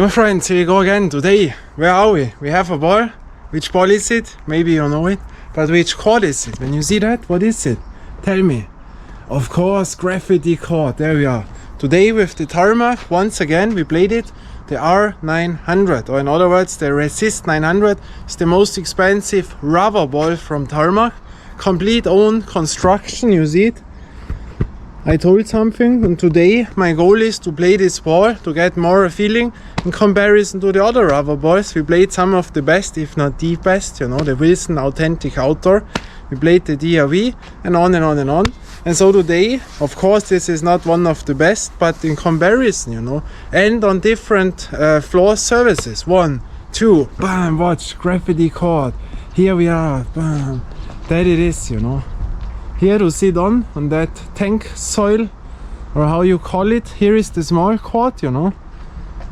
My friends, here we go again. Today, where are we? We have a ball. Which ball is it? Maybe you know it. But which court is it? When you see that, what is it? Tell me. Of course, Graffiti court. There we are. Today with the Tarmak, once again, we played it. The R900, or in other words, the Resist 900 is the most expensive rubber ball from Tarmak. Complete own construction, you see it. I told something, and today my goal is to play this ball to get more feeling in comparison to the other rubber balls. We played some of the best, if not the best, you know, the Wilson Authentic Outdoor. We played the DRV and on and on and on. And so today, of course, this is not one of the best, but in comparison, you know, and on different floor surfaces. 1, 2, bam, watch, Graffiti court. Here we are, bam. That it is, you know. Here to sit on that tank soil, or how you call it. Here is the small court, you know.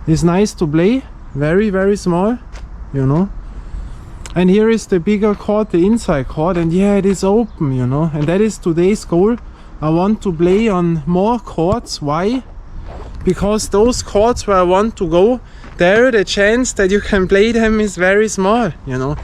It's nice to play, very, very small, you know. And here is the bigger court, the inside court, and yeah, it is open, you know. And that is today's goal. I want to play on more courts. Why? Because those courts where I want to go, there the chance that you can play them is very small, you know.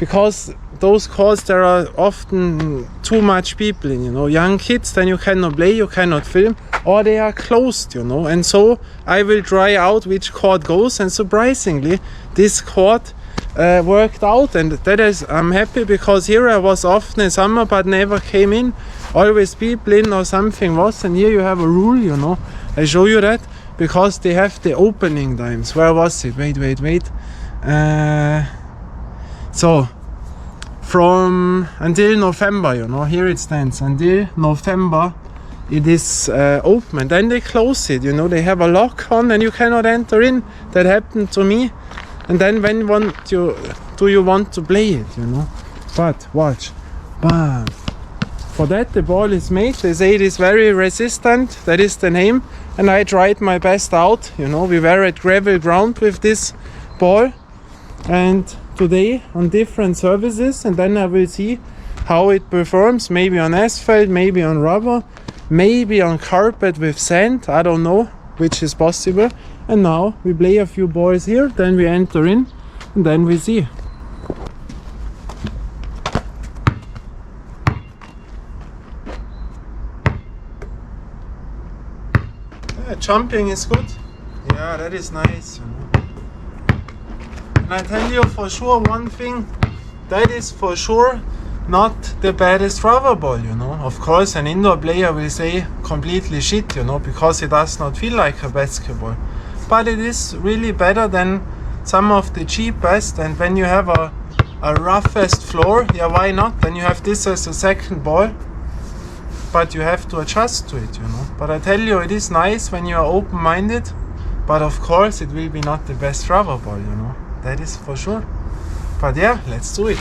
Because those courts, there are often too much people in, you know, young kids, then you cannot play, you cannot film, or they are closed, you know. And so I will try out which court goes, and surprisingly this court worked out, and that is, I'm happy, because here I was often in summer but never came in, always people in or something was. And here you have a rule, you know, I show you that, because they have the opening times. Where was it? Wait. So from until November, you know, here it stands, until November it is open, and then they close it, you know, they have a lock on and you cannot enter in. That happened to me. And then when do you want to play it, you know? But watch, bam. For that the ball is made. They say it is very resistant, that is the name, and I tried my best out, you know. We were at gravel ground with this ball, and today on different surfaces, and then I will see how it performs, maybe on asphalt, maybe on rubber, maybe on carpet with sand, I don't know which is possible. And now we play a few balls here, then we enter in, and then we see. Yeah, jumping is good. Yeah, that is nice, you know. And I tell you for sure one thing, that is for sure not the baddest rubber ball, you know. Of course, an indoor player will say completely shit, you know, because it does not feel like a basketball. But it is really better than some of the cheapest. And when you have a roughest floor, yeah, why not? Then you have this as a second ball, but you have to adjust to it, you know. But I tell you, it is nice when you are open-minded, but of course it will be not the best rubber ball, you know. That is for sure. But yeah, let's do it.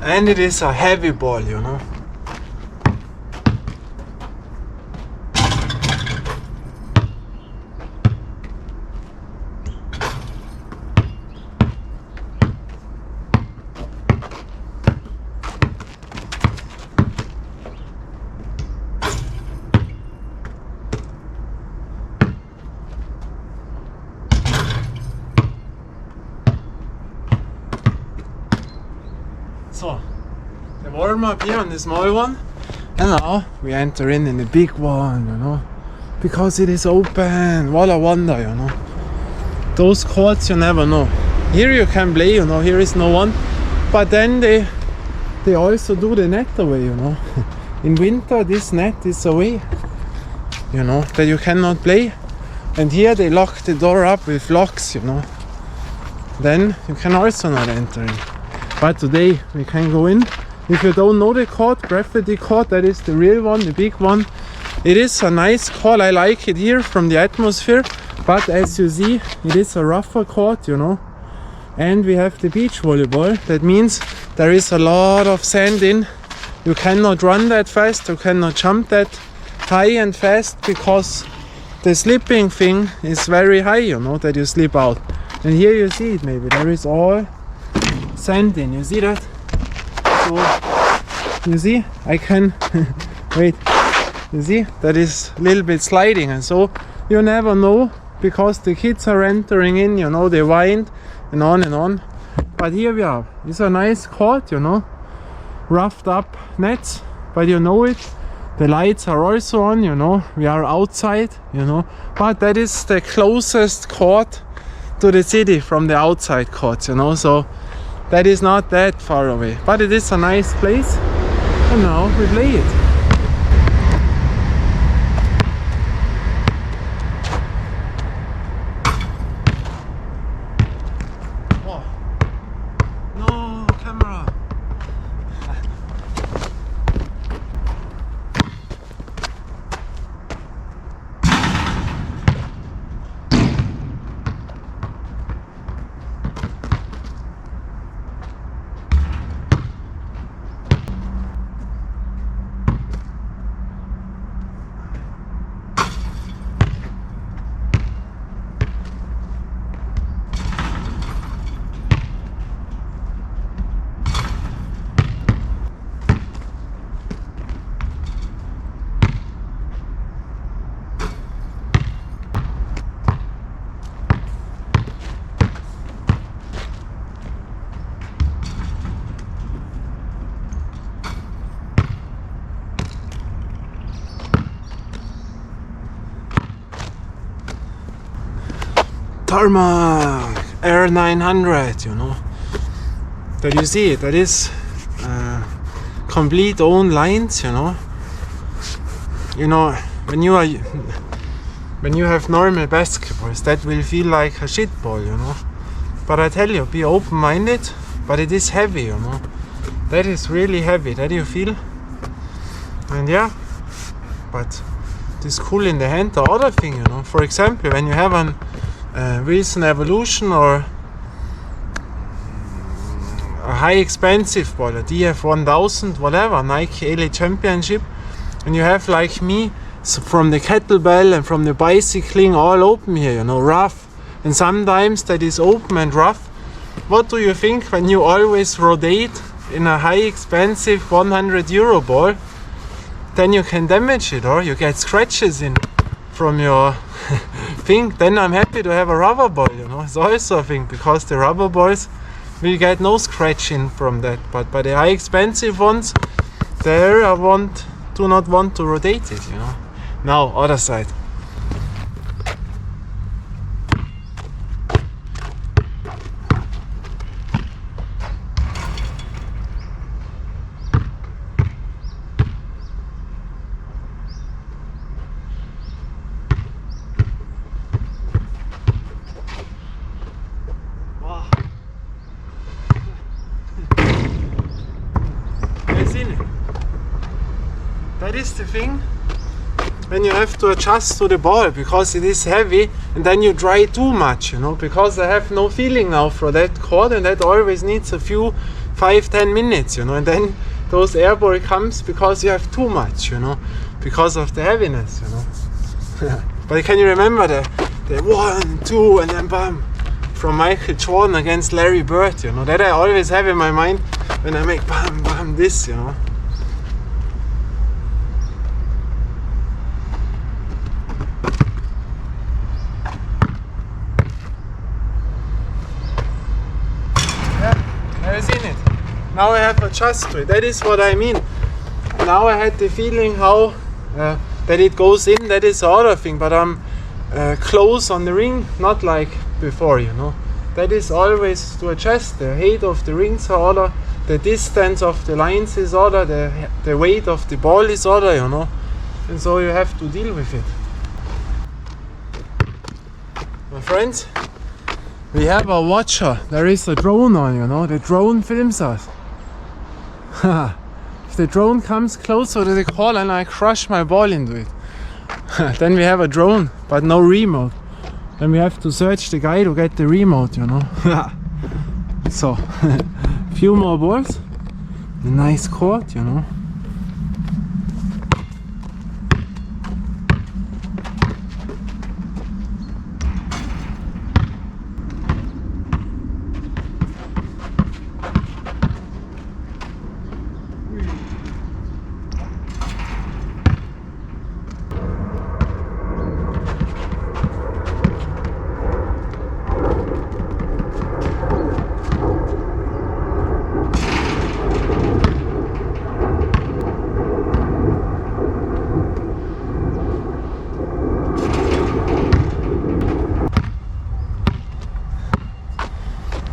And it is a heavy ball, you know. So, the warm up here on the small one, and now we enter in the big one, you know, because it is open. What a wonder, you know. Those courts you never know. Here you can play, you know, here is no one, but then they also do the net away, you know. In winter this net is away, you know, that you cannot play, and here they lock the door up with locks, you know. Then you can also not enter in. But today we can go in. If you don't know the court, Graffiti court, that is the real one, the big one. It is a nice court. I like it here from the atmosphere. But as you see, it is a rougher court, you know. And we have the beach volleyball. That means there is a lot of sand in. You cannot run that fast, you cannot jump that high and fast because the slipping thing is very high, you know, that you slip out. And here you see it maybe, there is all sand in, you see that? So, you see, I can, wait, you see, that is a little bit sliding, and so you never know because the kids are entering in, you know, they wind and on and on. But here we are, it's a nice court, you know, roughed up nets, but you know it. The lights are also on, you know, we are outside, you know, but that is the closest court to the city from the outside courts, you know, so that is not that far away. But it is a nice place, and now we play it. Oh. No, camera. Tarmak R900, you know, that you see, that is complete own lines, you know. You know, when you have normal basketballs, that will feel like a shit ball, you know. But I tell you, be open-minded, but it is heavy, you know. That is really heavy, that you feel. And yeah, but it is cool in the hand. The other thing, you know, for example, when you have an Wilson Evolution or a high expensive ball, a DF1000, whatever, Nike LA Championship, and you have like me, so from the kettlebell and from the bicycling all open here, you know, rough, and sometimes that is open and rough. What do you think when you always rotate in a high expensive €100 ball? Then you can damage it, or you get scratches in from your thing. Then I'm happy to have a rubber ball, you know. It's also a thing, because the rubber balls will get no scratching from that. But by the high expensive ones, there I do not want to rotate it, you know. Now, other side. That is the thing when you have to adjust to the ball, because it is heavy, and then you dry too much, you know, because I have no feeling now for that cord, and that always needs a few 5-10 minutes, you know, and then those air ball comes because you have too much, you know, because of the heaviness, you know. But can you remember the 1, 2 and then bam from Michael Jordan against Larry Bird, you know, that I always have in my mind when I make bam bam this, you know. Have you seen it? Now I have adjusted to it. That is what I mean. Now I had the feeling how that it goes in. That is the other thing. But I'm close on the ring, not like before, you know. That is always to adjust. The height of the rings are other, the distance of the lines is other, the weight of the ball is other, you know. And so you have to deal with it. My friends, we have a watcher. There is a drone on, you know. The drone films us. If the drone comes closer to the call and I crush my ball into it, then we have a drone, but no remote. Then we have to search the guy to get the remote, you know. So, few more balls. A nice court, you know.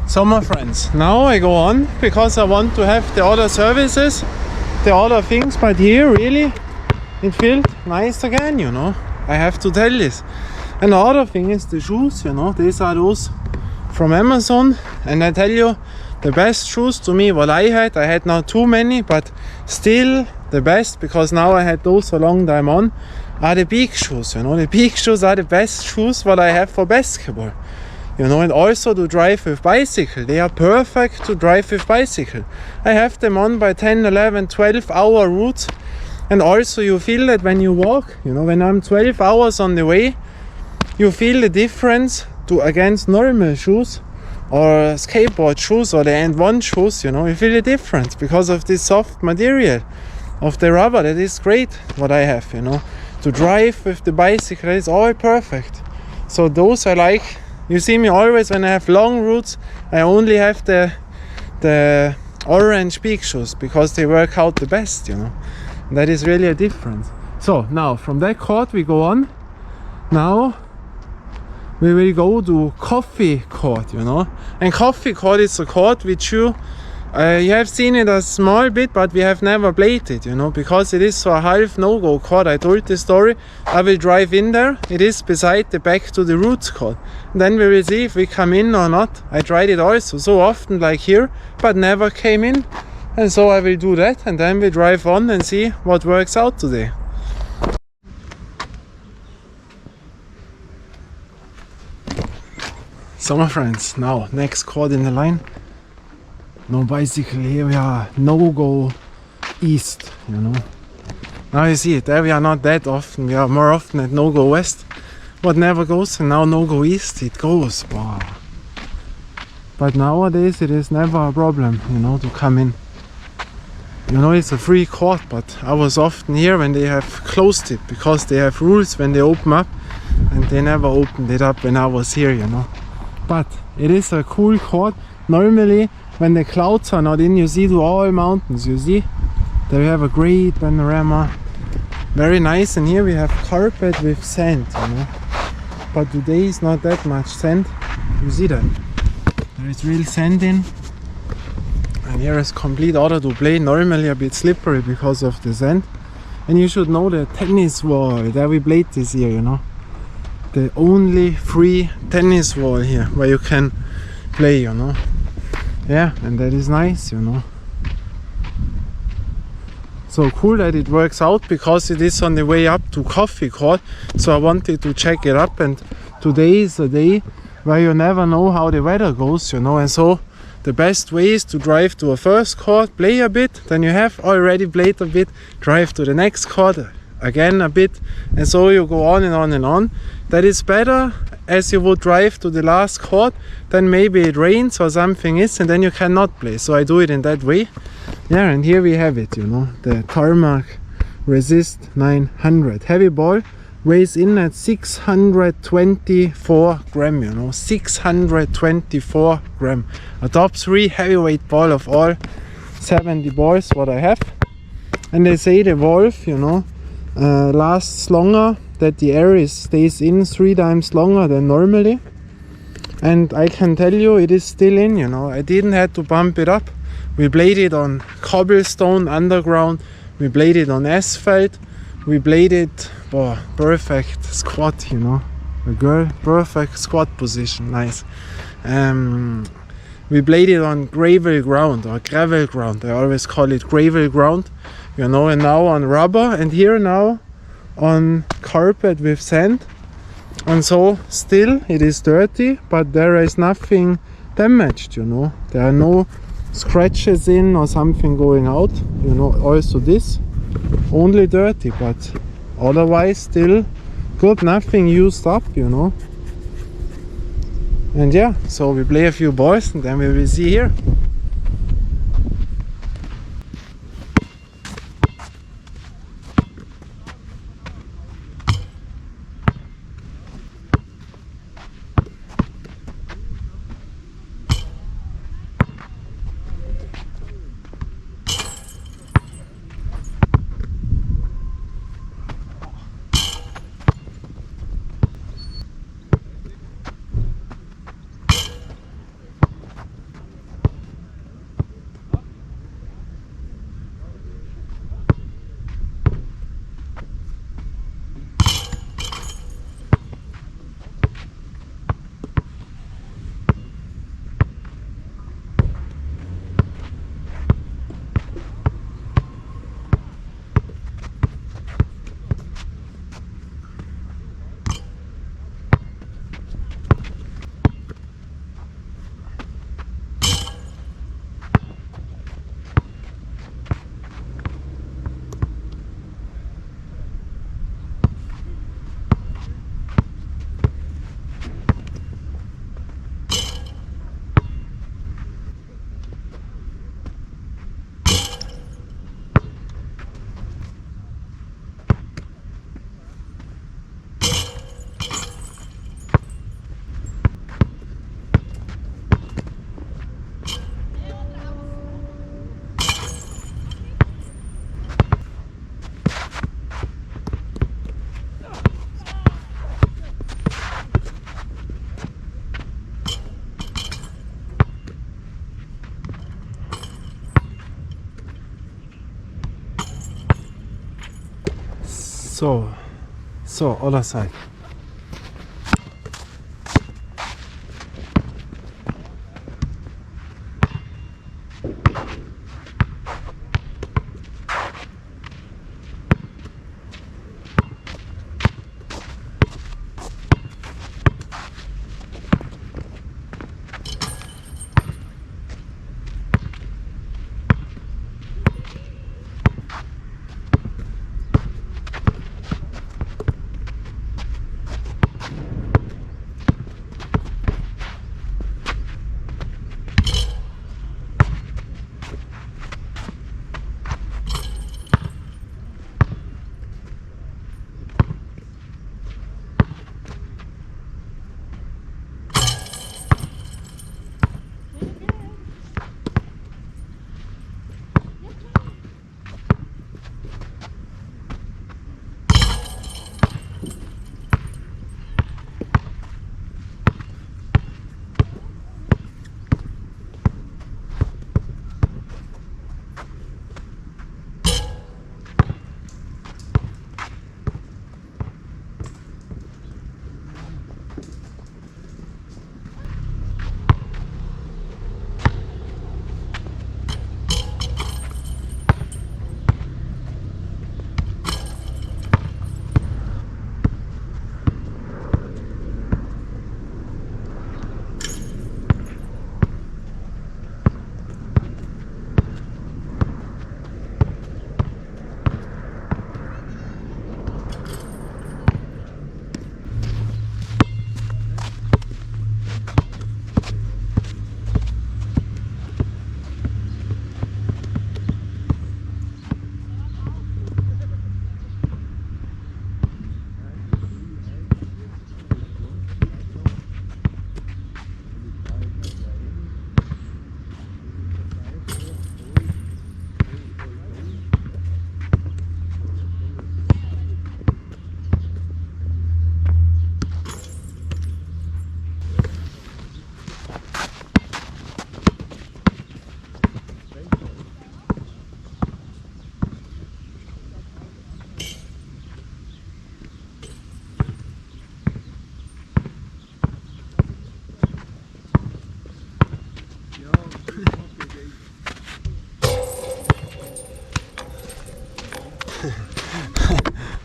So my friends, now I go on because I want to have the other services, the other things, but here really it feels nice again, you know. I have to tell this. And the other thing is the shoes, you know, these are those from Amazon, and I tell you, the best shoes to me what I had not too many, but still the best, because now I had those a long time on, are the big shoes, you know. The big shoes are the best shoes what I have for basketball. You know, and also to drive with bicycle. They are perfect to drive with bicycle. I have them on by 10, 11, 12 hour routes. And also you feel that when you walk, you know, when I'm 12 hours on the way, you feel the difference to against normal shoes or skateboard shoes or the N1 shoes, you know. You feel the difference because of this soft material of the rubber. That is great what I have, you know. To drive with the bicycle is all perfect. So those I like. You see me always when I have long routes, I only have the orange big shoes because they work out the best, you know. And that is really a difference. So now from that court we go on. Now we will go to coffee court, you know. And coffee court is a court which you have seen it a small bit, but we have never played it, you know, because it is so a half no-go court. I told the story. I will drive in there. It is beside the back to the roots court. Then we will see if we come in or not. I tried it also so often like here, but never came in. And so I will do that, and then we drive on and see what works out today. So my friends, now next court in the line. No bicycle here, we are NoGo East, you know. Now you see it, there we are not that often, we are more often at NoGo West. What never goes, and now NoGo East, it goes, wow. But nowadays it is never a problem, you know, to come in. You know, it's a free court, but I was often here when they have closed it, because they have rules when they open up, and they never opened it up when I was here, you know. But it is a cool court. Normally, when the clouds are not in, you see to all mountains, you see? There we have a great panorama. Very nice, and here we have carpet with sand, you know. But today is not that much sand. You see that? There is real sand in. And here is complete order to play. Normally a bit slippery because of the sand. And you should know the tennis wall. There we played this year, you know. The only free tennis wall here where you can play, you know. Yeah, and that is nice, you know. So cool that it works out, because it is on the way up to coffee court. So I wanted to check it up, and today is a day where you never know how the weather goes, you know. And so the best way is to drive to a first court, play a bit, then you have already played a bit, drive to the next court, again a bit, and so you go on and on and on. That is better as you would drive to the last court, then maybe it rains or something is, and then you cannot play. So I do it in that way. Yeah, and here we have it, you know, the Tarmak Resist 900 heavy ball, weighs in at 624 gram, you know, 624 gram. A top 3 heavyweight ball of all 70 balls what I have. And they say the valve, you know, lasts longer, that the air stays in 3 times longer than normally. And I can tell you it is still in, you know. I didn't have to bump it up. We played it on cobblestone underground, we played it on asphalt, we played it, oh, perfect squat, you know. A girl, perfect squat position, nice. We played it on gravel ground or gravel ground. I always call it gravel ground, you know, and now on rubber, and here now on carpet with sand. And so still it is dirty, but there is nothing damaged, you know. There are no scratches in or something going out, you know. Also this only dirty, but otherwise still good, nothing used up, you know. And yeah, so we play a few balls and then we will see here. So other side.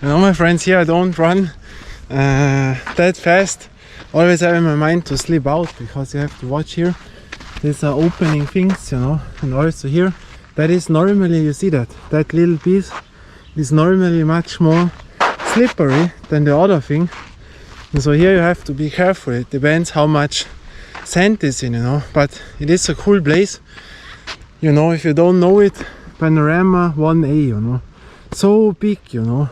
You know, my friends, here I don't run that fast. Always have in my mind to slip out, because you have to watch here. these are opening things, you know. And also here, that is normally, you see that little piece is normally much more slippery than the other thing. And so here you have to be careful. It depends how much sand is in, you know. But it is a cool place, you know. If you don't know it, Panorama 1A, you know, so big, you know.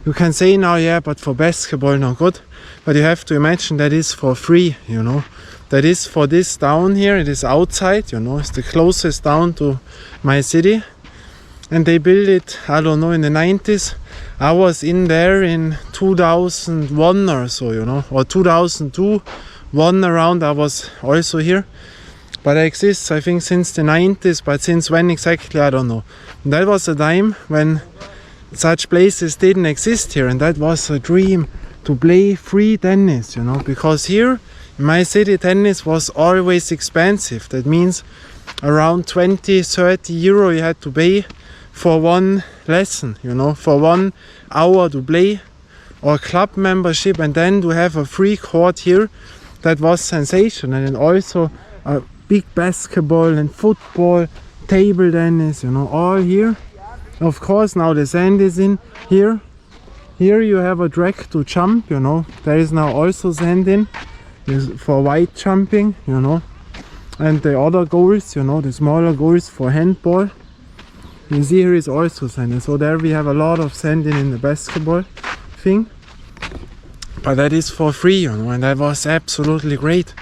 You can say now, yeah, but for basketball not good. But you have to imagine that is for free, you know. That is for this town here. It is outside, you know. It's the closest town to my city. And they built it, I don't know, in the 90s. I was in there in 2001 or so, you know, or 2002, one around. I was also here. But it exists, I think, since the 90s, but since when exactly, I don't know. And that was a time when such places didn't exist here, and that was a dream to play free tennis, you know, because here in my city tennis was always expensive. That means around 20-30 euro you had to pay for one lesson, you know, for 1 hour to play, or club membership, and then to have a free court here. That was sensational. And also a big basketball and football, table tennis, you know, all here. Of course, now the sand is in here. Here you have a track to jump, you know. There is now also sand in for wide jumping, you know. And the other goals, you know, the smaller goals for handball. You see here is also sand. And so there we have a lot of sand in the basketball thing. But that is for free, you know, and that was absolutely great.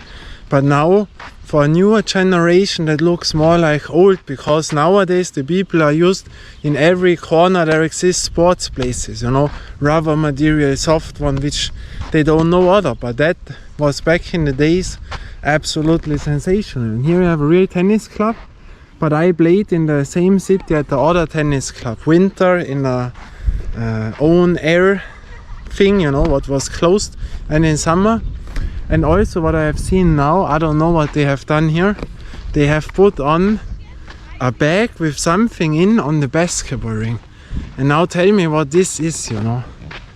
But now, for a newer generation, that looks more like old, because nowadays the people are used in every corner there exist sports places, you know, rubber material, soft one, which they don't know other. But that was back in the days absolutely sensational. And here you have a real tennis club, but I played in the same city at the other tennis club, winter in a own air thing, you know, what was closed, and in summer. And also what I have seen now, I don't know what they have done here. They have put on a bag with something in on the basketball ring. And now tell me what this is, you know.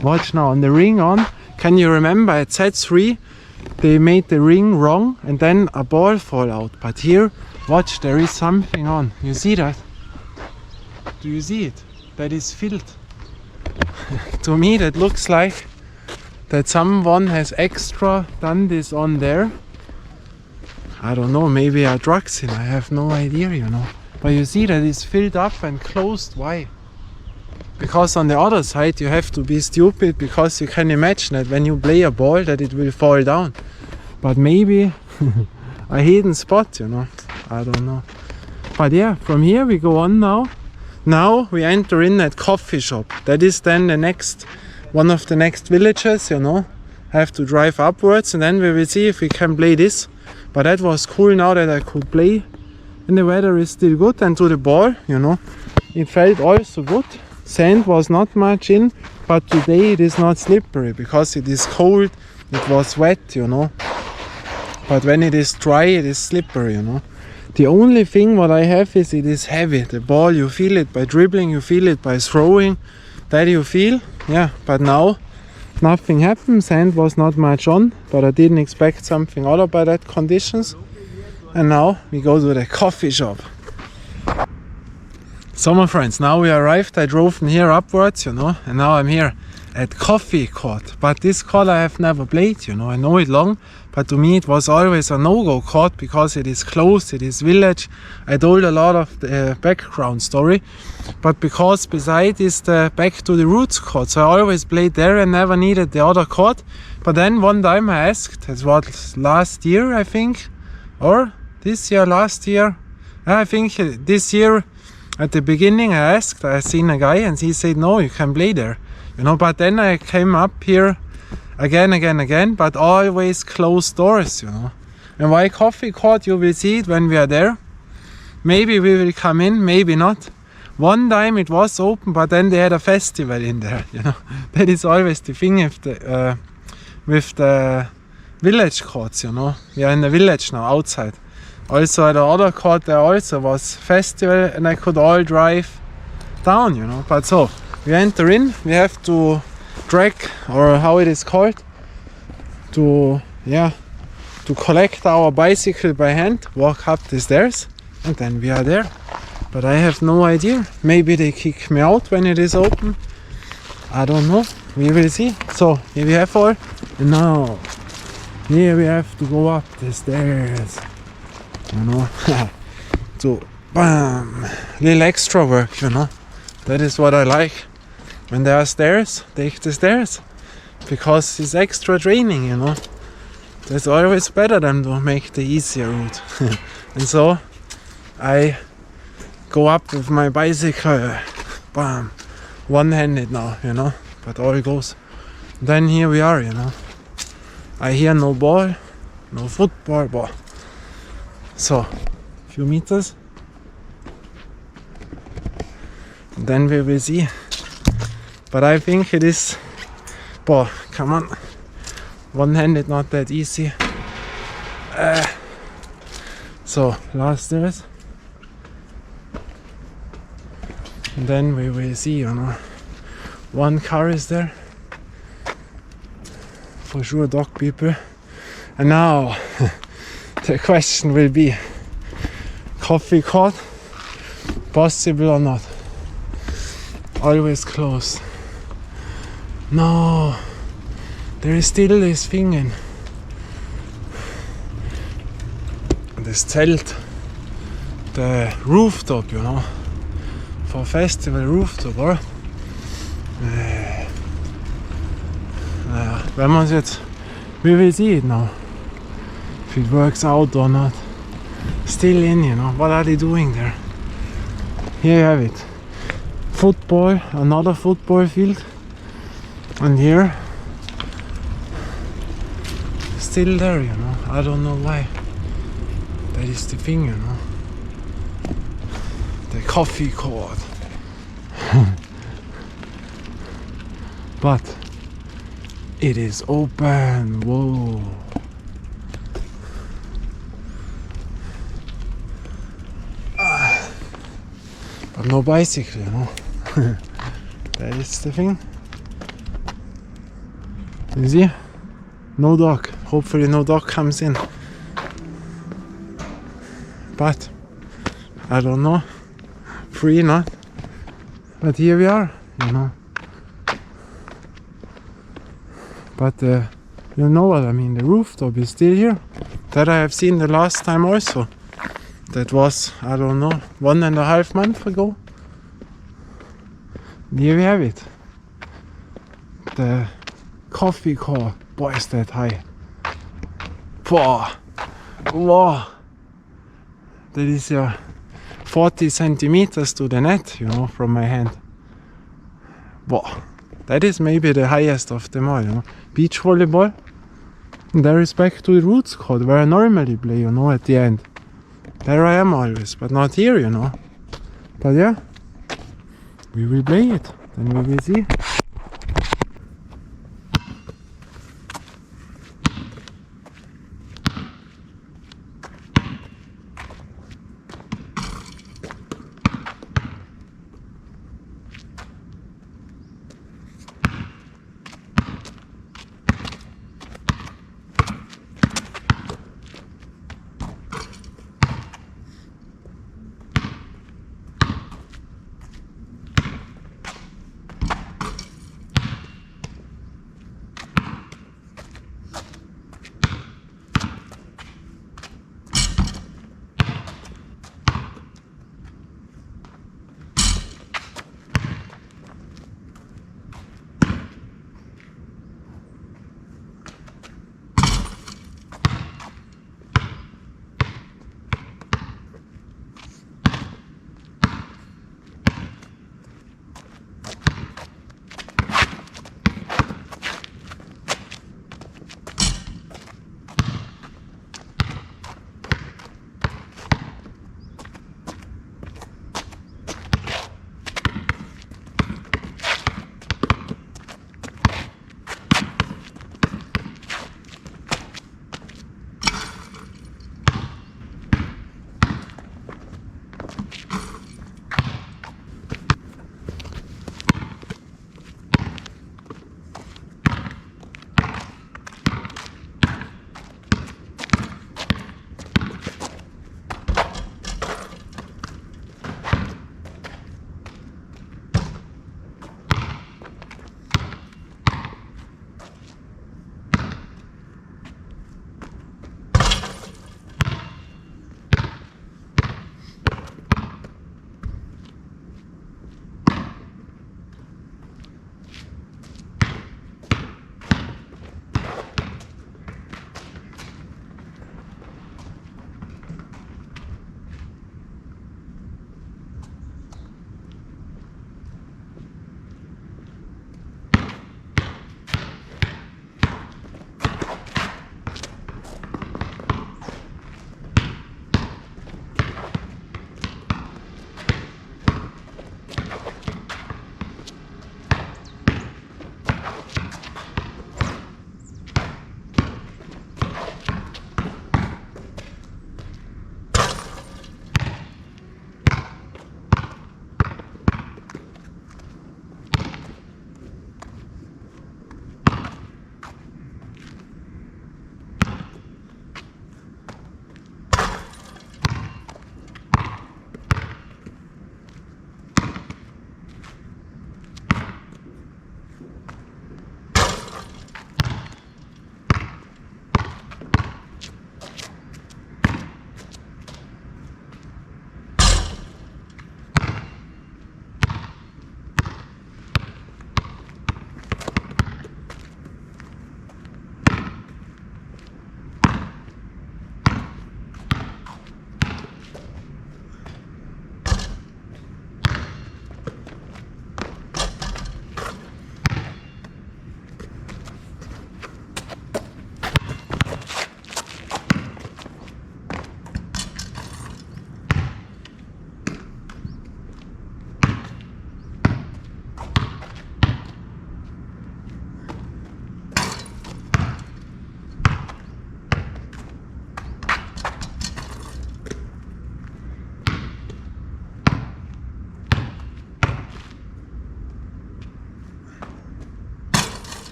Watch now, on the ring on, can you remember at set 3, they made the ring wrong and then a ball fall out. But here, watch, there is something on. You see that? Do you see it? That is filled. To me that looks like that someone has extra done this on there. I don't know, maybe a drugs in, I have no idea, you know. But you see that it's filled up and closed. Why? Because on the other side you have to be stupid, because you can imagine that when you play a ball that it will fall down. But maybe a hidden spot, you know. I don't know. But yeah, from here we go on now. Now we enter in that coffee shop. That is then the next one of the next villages, you know. I have to drive upwards and then we will see if we can play this. But that was cool now that I could play. And the weather is still good. And to the ball, you know, it felt also good. Sand was not much in, but today it is not slippery because it is cold. It was wet, you know. But when it is dry, it is slippery, you know. The only thing what I have is it is heavy. The ball, you feel it by dribbling, you feel it by throwing. That you feel, yeah. But now nothing happened. Sand was not much on, but I didn't expect something other by that conditions. And now we go to the coffee shop. So my friends, now we arrived. I drove from here upwards, you know, and now I'm here at Coffee Court. But this court I have never played, you know. I know it long, but to me it was always a NoGo court because it is closed, it is village. I told a lot of the background story, but because beside is the back to the roots court, so I always played there and never needed the other court. But then one time I asked, it was last year I think, or this year, last year, I think this year at the beginning I asked, I seen a guy and he said no, you can play there. You know, but then I came up here again, but always closed doors, you know. And why coffee court? You will see it when we are there. Maybe we will come in, maybe not. One time it was open, but then they had a festival in there, you know. That is always the thing with the village courts, you know. We are in the village now, outside. Also at the other court there also was festival and I could all drive down, you know. But so, we enter in, we have to drag, or how it is called, to, yeah, to collect our bicycle by hand, walk up the stairs, and then we are there. But I have no idea. Maybe they kick me out when it is open. I don't know. We will see. So here we have all. And now here we have to go up the stairs. You know. So bam, little extra work, you know. That is what I like. When there are stairs, take the stairs. Because it's extra draining, you know. That's always better than to make the easier route. And so I go up with my bicycle, bam, one-handed now, you know, but all goes. Then here we are, you know. I hear no ball, no football, but so few meters. Then we will see. But I think it is, boy, come on, one-handed not that easy. So last stairs. And then we will see, you know. One car is there. For sure dog people. And now the question will be, coffee court, possible or not? Always closed. No, there is still this thing in this Zelt, the rooftop, you know. For festival rooftop, or? Naja, wenn man es jetzt, we will see it now. If it works out or not. Still in, you know. What are they doing there? Here you have it. Football, another football field. And here, still there, you know. I don't know why. That is the thing, you know. The coffee court. But it is open. Whoa. But no bicycle, you know. That is the thing. You see? No dog. Hopefully no dog comes in. But I don't know. Free, not? But here we are, you know. But you know what I mean, the rooftop is still here. That I have seen the last time also. That was, I don't know, 1.5 months ago. And here we have it. The coffee court. Boy, is that high. Boah. Wow. That is 40 centimeters to the net, you know, from my hand. Wow. That is maybe the highest of them all, you know. Beach volleyball. And there is back to the roots court where I normally play, you know, at the end. There I am always, but not here, you know. But yeah, we will play it, then we will see.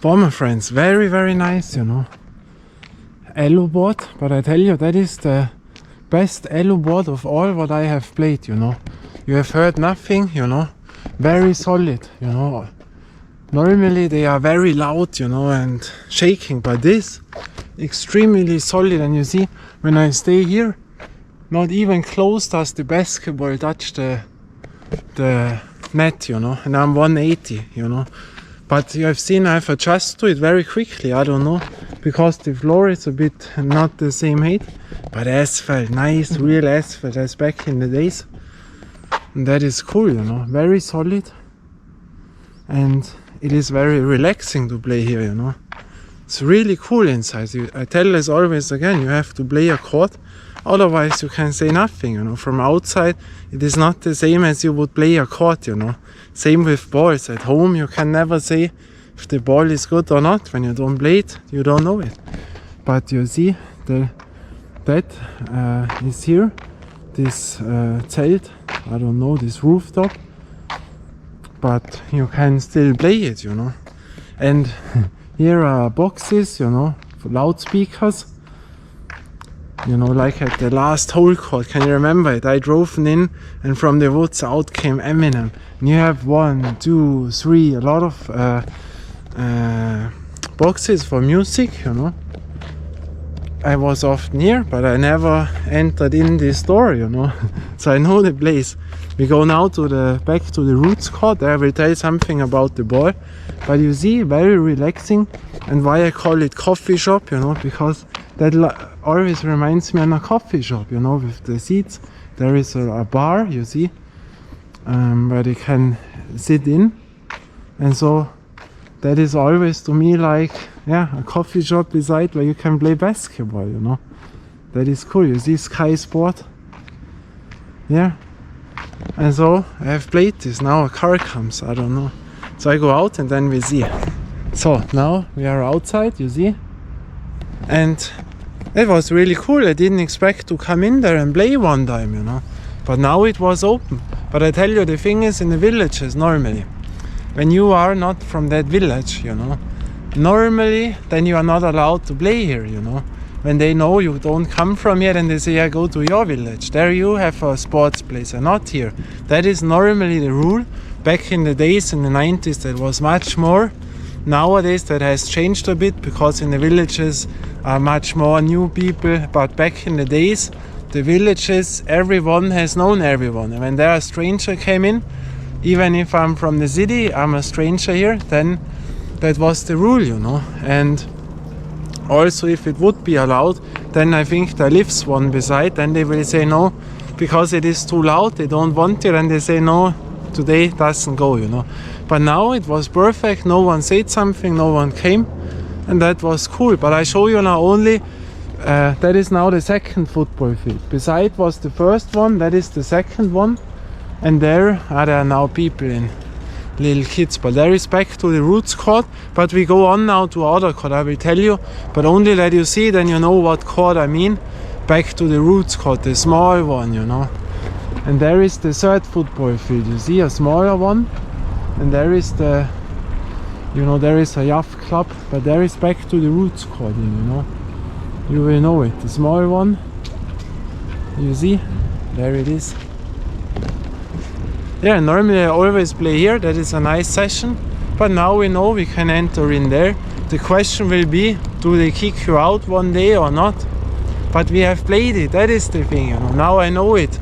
bomber friends, very, very nice, you know. Alu board, but I tell you, that is the best alu board of all what I have played, you know. You have heard nothing, you know. Very solid, you know. Normally they are very loud, you know, and shaking, but this extremely solid. And you see, when I stay here, not even close does the basketball touch the net, you know. And I'm 180, you know. But you have seen I've adjusted to it very quickly. I don't know, because the floor is a bit not the same height. But asphalt, nice, real asphalt as back in the days. And that is cool, you know, very solid. And it is very relaxing to play here, you know. It's really cool inside. I tell this always again, you have to play a court. Otherwise you can say nothing, you know. From outside it is not the same as you would play a court, you know. Same with balls. At home you can never say if the ball is good or not. When you don't play it, you don't know it. But you see, that is here. This zelt, I don't know, this rooftop. But you can still play it, you know. And here are boxes, you know, for loudspeakers. You know, like at the last hole court, can you remember it? I drove in and from the woods out came Eminem. And you have 1, 2, 3, a lot of boxes for music, you know. I was often here, but I never entered in this store, you know. So I know the place. We go now back to the roots court. There I will tell you something about the ball. But you see, very relaxing. And why I call it coffee shop, you know, because that always reminds me of a coffee shop, you know, with the seats. There is a bar, you see, where they can sit in. And so that is always to me like, yeah, a coffee shop beside where you can play basketball, you know. That is cool. You see Sky Sport. Yeah. And so I have played this. Now a car comes, I don't know. So I go out and then we see. So now we are outside, you see. And it was really cool. I didn't expect to come in there and play one time, you know. But now it was open. But I tell you, the thing is, in the villages normally, when you are not from that village, you know, normally then you are not allowed to play here, you know. When they know you don't come from here, then they say, I go to your village. There you have a sports place, and not here. That is normally the rule. Back in the days, in the 90s, that was much more. Nowadays that has changed a bit, because in the villages are much more new people. But back in the days, the villages, everyone has known everyone. And when there a stranger came in, even if I'm from the city, I'm a stranger here, then that was the rule, you know. And also, if it would be allowed, then I think there lives one beside, then they will say no, because it is too loud, they don't want it, and they say no, today doesn't go, you know. But now it was perfect, no one said something, no one came, and that was cool. But I show you now only, that is now the second football field. Beside was the first one, that is the second one, and there are now people in. Little kids, but there is back to the roots court. But we go on now to other court, I will tell you, but only let you see, then you know what court I mean. Back to the roots court, the small one, you know. And there is the third football field, you see, a smaller one. And there is the, you know, there is a yacht club, but there is back to the roots court, you know. You will know it, the small one, you see, there it is. Yeah, normally I always play here, that is a nice session, but now we know we can enter in there. The question will be, do they kick you out one day or not? But we have played it, that is the thing, you know. Now I know it.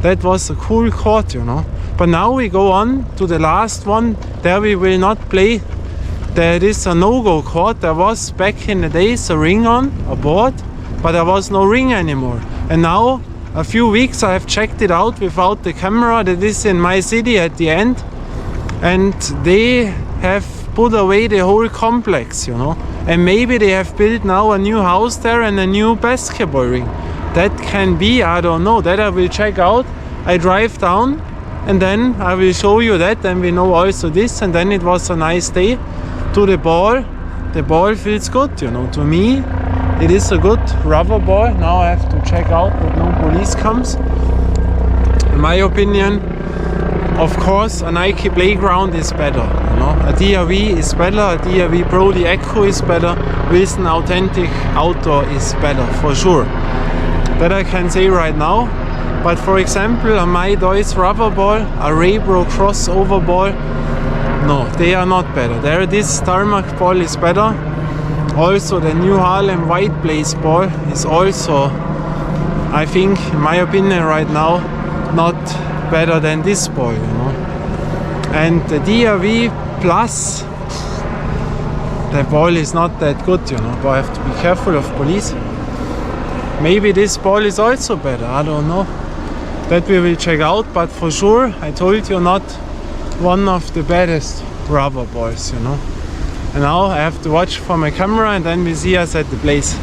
That was a cool court, you know. But now we go on to the last one. There we will not play. There is a NoGo court. There was back in the days a ring on, a board, but there was no ring anymore. And now, a few weeks I have checked it out without the camera, that is in my city at the end, and they have put away the whole complex, you know, and maybe they have built now a new house there and a new basketball ring. That can be, I don't know, that I will check out. I drive down and then I will show you that, and we know also this. And then it was a nice day. To the ball feels good, you know, to me. It is a good rubber ball. Now I have to check out that no police comes. In my opinion, of course, a Nike playground is better. You know, A DRV is better, a DRV Pro, the Echo is better, Wilson Authentic Outdoor is better, for sure. That I can say right now. But for example, a My Toys rubber ball, a Ray-Bro crossover ball, no, they are not better. There, this Tarmak ball is better. Also, the new Harlem White Blaze ball is also, I think, in my opinion right now, not better than this ball, you know. And the DRV Plus, the ball is not that good, you know, but I have to be careful of police. Maybe this ball is also better, I don't know. That we will check out, but for sure, I told you, not one of the baddest rubber balls, you know. And now I have to watch for my camera and then we see us at the place.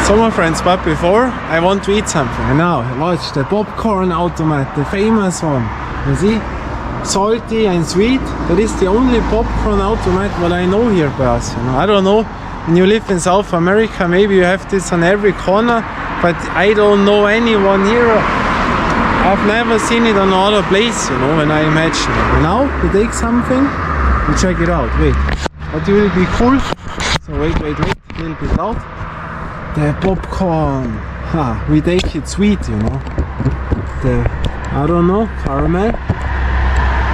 So my friends, but before I want to eat something. And now watch the popcorn automat, the famous one. You see? Salty and sweet. That is the only popcorn automat what I know here by us, you know. I don't know, when you live in South America, maybe you have this on every corner, but I don't know anyone here. I've never seen it on another place, you know, when I imagine it. And now we take something, we check it out. Wait, but it will be cool. So wait, a little bit loud. The popcorn. We take it sweet, you know. The, I don't know, caramel.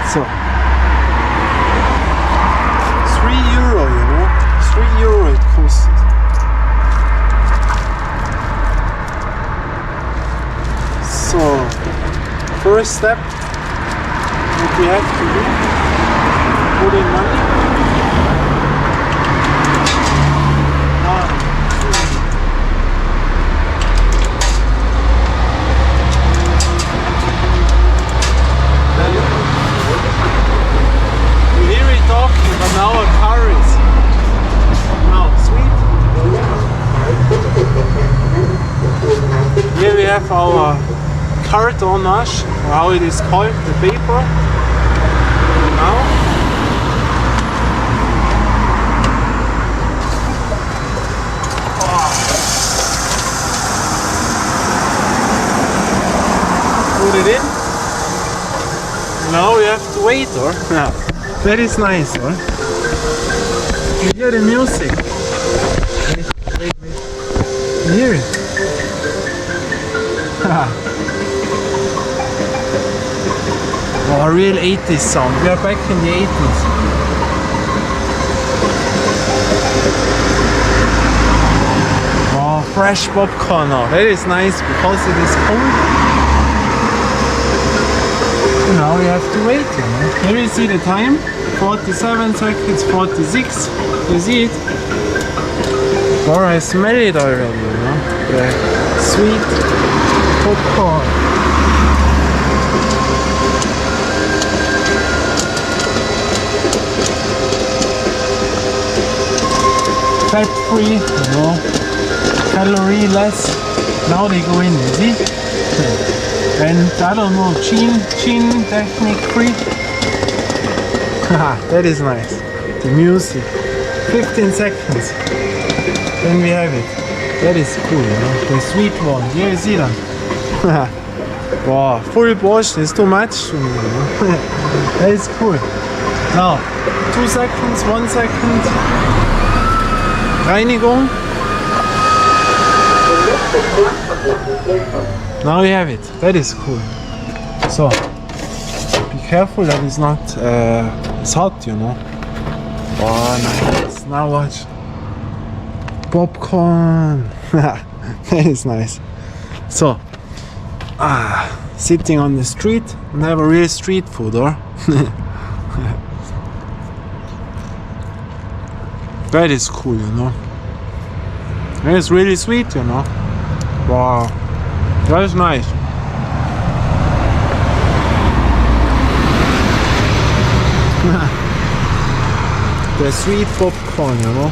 So, €3, you know. €3 it costed. So, first step, what we have to do, put in money. You hear it talking, but now a car is. Now, sweet. Here we have our cartonnage, or how it is called, the paper. Now, put it in. Now we have to wait, or? Yeah. That is nice, or? You hear the music. Wait. You hear it? Oh, a real 80s sound. We are back in the 80s. Oh, fresh popcorn now. That is nice because it is cold. Now we have to wait, you know. Here you see the time. 47 seconds, 46. You see it? Or I smell it already, you know. The sweet popcorn. Fat free, you know, calorie less. Now they go in, you see? And I don't know, chin technique free. Haha, that is nice. The music. 15 seconds. Then we have it. That is cool, you know? The sweet one. Here you see that. Wow, full portion is too much to me, you know? That is cool. Now, 2 seconds, 1 second. Reinigung. Now we have it. That is cool. So, be careful that it's not it's hot, you know. Oh, nice. Now watch. Popcorn. That is nice. So, sitting on the street, never real street food, or? That is cool, you know. And it's really sweet, you know. Wow, that is nice. The sweet popcorn, you know.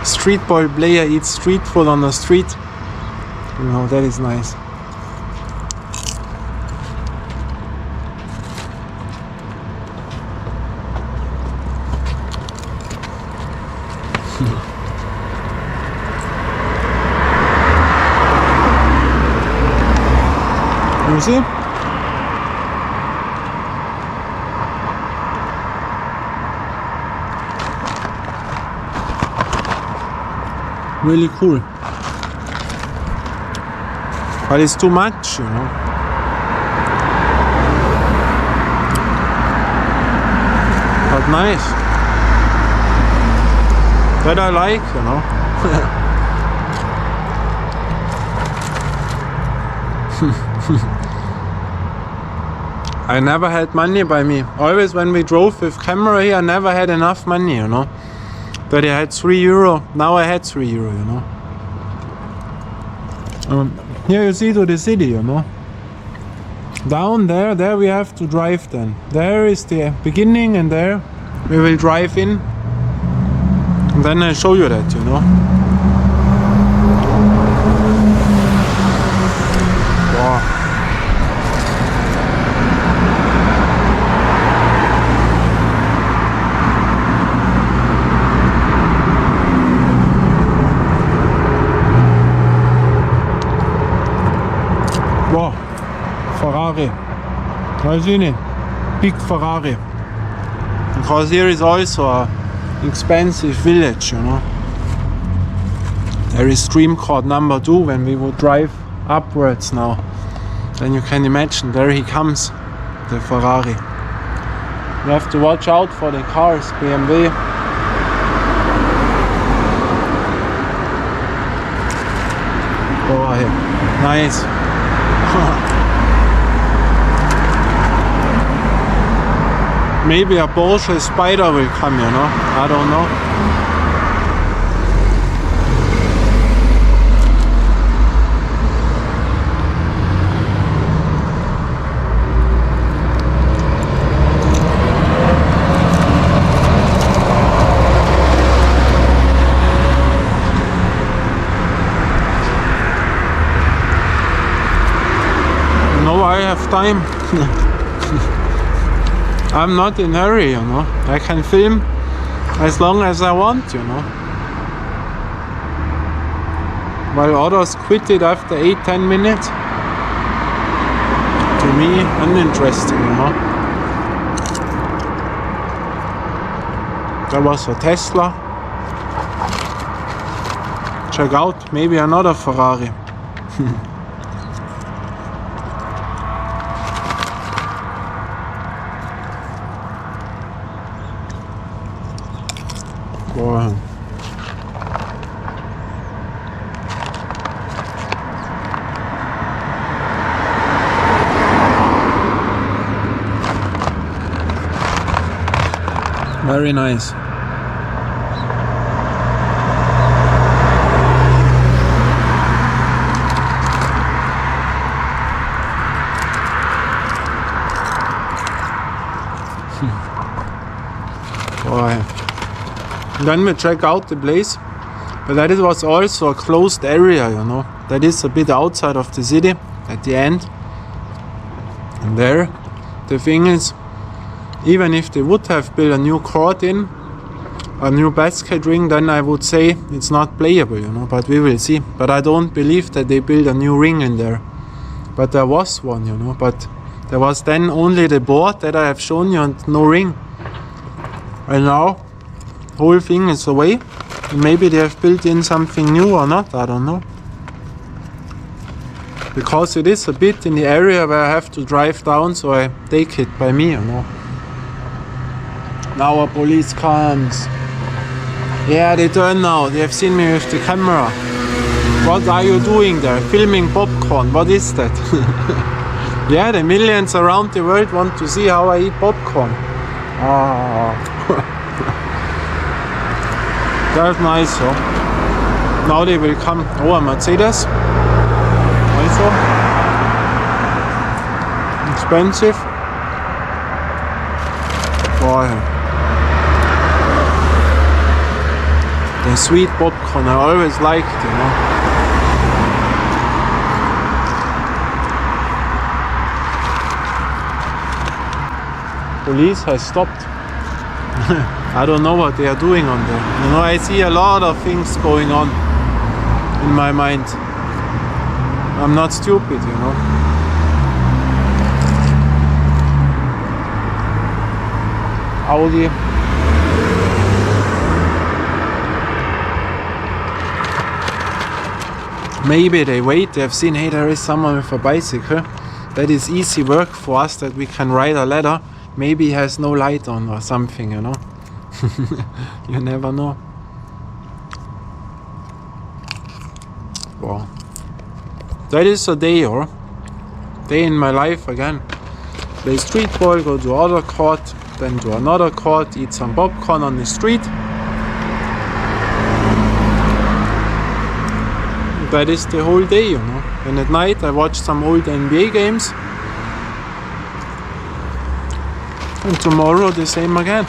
Street ball player eats street food on the street. You know, that is nice. You see? really cool. But it's too much, you know. But nice. That I like, you know. I never had money by me. Always when we drove with camera here, I never had enough money, you know. That I had €3. Now I had €3, you know. Here you see to the city, you know. Down there we have to drive then. There is the beginning and there we will drive in. And then I'll show you that, you know. Wow. Wow, Ferrari. I seen it. Big Ferrari. Because here is also a expensive village, you know. There is stream court number 2 when we would drive upwards now. Then you can imagine, there he comes, the Ferrari. You have to watch out for the cars, BMW. Oh, yeah. Nice. Maybe a Porsche Spider will come, you know. I don't know. No, I have time. I'm not in a hurry, you know. I can film as long as I want, you know. While others quit it after 8-10 minutes. To me, uninteresting, you know. There was a Tesla. Check out, maybe another Ferrari. Wow. Very nice. Wow. Then we check out the place, but that was also a closed area, you know. That is a bit outside of the city at the end. And there, the thing is, even if they would have built a new court in, a new basket ring, then I would say it's not playable, you know, but we will see. But I don't believe that they built a new ring in there. But there was one, you know, but there was then only the board that I have shown you and no ring. And now, whole thing is away. Maybe they have built in something new or not, I don't know. Because it is a bit in the area where I have to drive down, so I take it by me, you know. Now a police comes. Yeah, they turn now. They have seen me with the camera. What are you doing there? Filming popcorn. What is that? Yeah, the millions around the world want to see how I eat popcorn. Ah. That's nice, so. Now they will come. Oh, a Mercedes. Also. Expensive. Boy. The sweet popcorn, I always liked, you know. Police has stopped. I don't know what they are doing on there. You know, I see a lot of things going on in my mind. I'm not stupid, you know. Audi. Maybe they wait, they have seen, hey, there is someone with a bicycle. That is easy work for us, that we can ride a ladder. Maybe he has no light on or something, you know. You never know. Wow. That is a day, or day in my life again. Play street ball, go to other court, then to another court, eat some popcorn on the street. That is the whole day, you know. And at night I watch some old NBA games. And tomorrow the same again.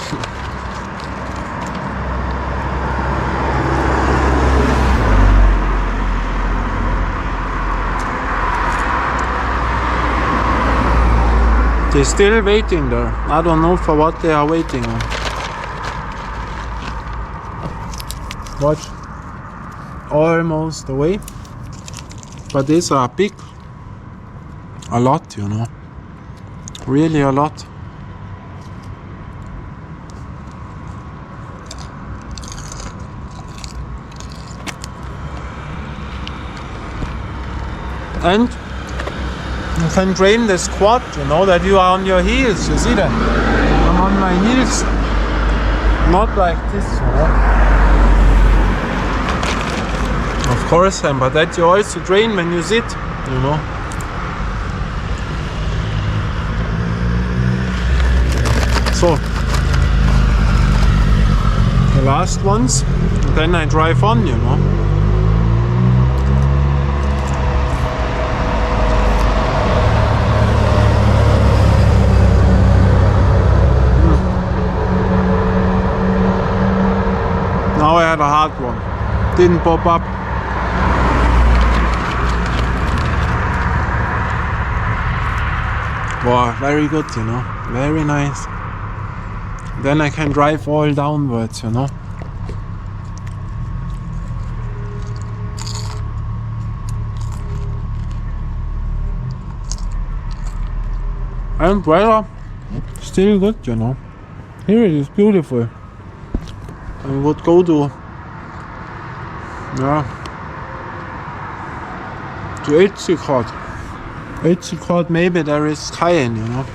They're still waiting there. I don't know for what they are waiting on. Watch. Almost away. But these are big. A lot, you know. Really a lot. And you can train the squat, you know, that you are on your heels. You see that? I'm on my heels. Not like this, you know. Of course, but that you also train when you sit, you know. So, the last ones, then I drive on, you know. Now I had a hard one. Didn't pop up. Wow, very good, you know. Very nice. Then I can drive all downwards, you know. And weather still good, you know. Here it is beautiful. I would go to HC Court. HC Court, maybe there is Cayenne, you know.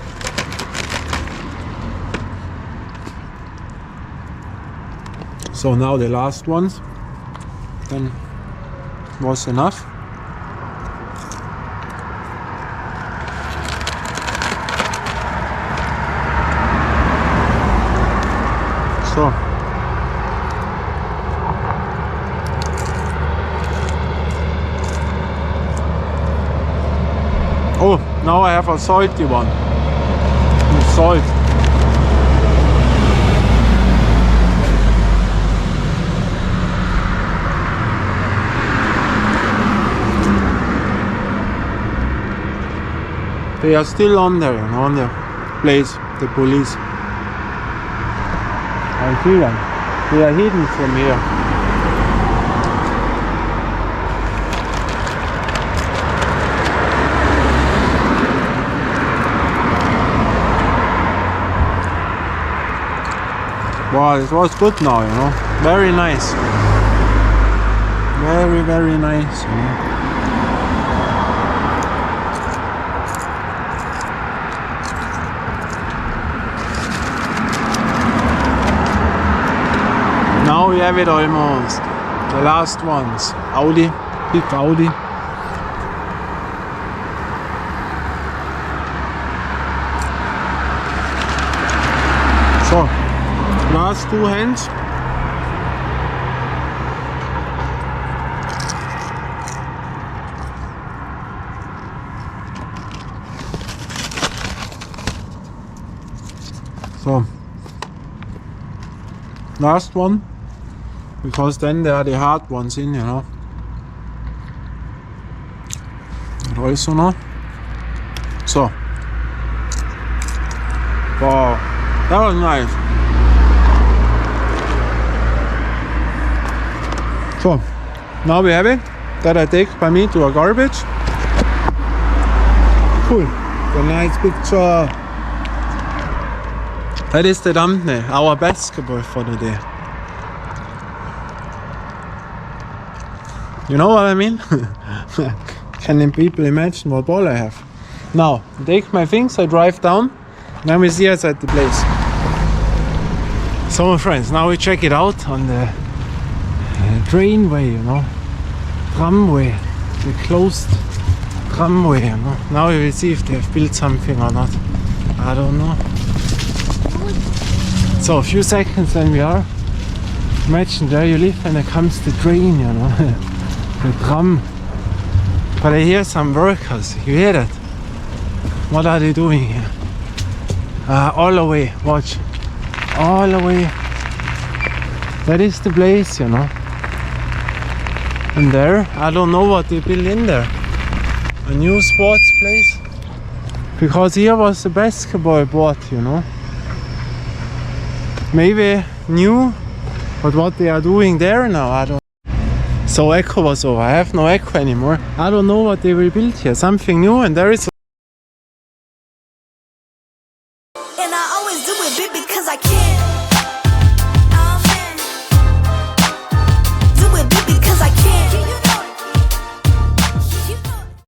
So now the last ones, then was enough. So oh, now I have a salty one. With salt. They are still on there, you know, on the place, the police. I see them. They are hidden from here. Wow, it was good now, you know. Very nice. Very, very nice, you know. Now we have it almost. The last ones. Audi. Big Audi. So. Last two hands. So, last one, because then there are the hard ones in, you know. And also now. So, wow, that was nice. So, now we have it, that I take by me to a garbage. Cool, a nice picture. That is the thumbnail, our basketball for the day. You know what I mean? Can people imagine what ball I have? Now, I take my things, I drive down, then we see us at the place. So my friends, now we check it out on the trainway, you know, tramway, the closed tramway, you know. Now we will see if they have built something or not. I don't know. So a few seconds then we are. Imagine there you live and there comes the train, you know, the tram. But I hear some workers, you hear that? What are they doing here? All the way, watch. All the way. That is the place, you know. And there, I don't know what they built in there. A new sports place. Because here was the basketball board, you know. Maybe new, but what they are doing there now, I don't know. So echo was over, I have no echo anymore. I don't know what they will build here, something new, and there is. And I always do it big because I can.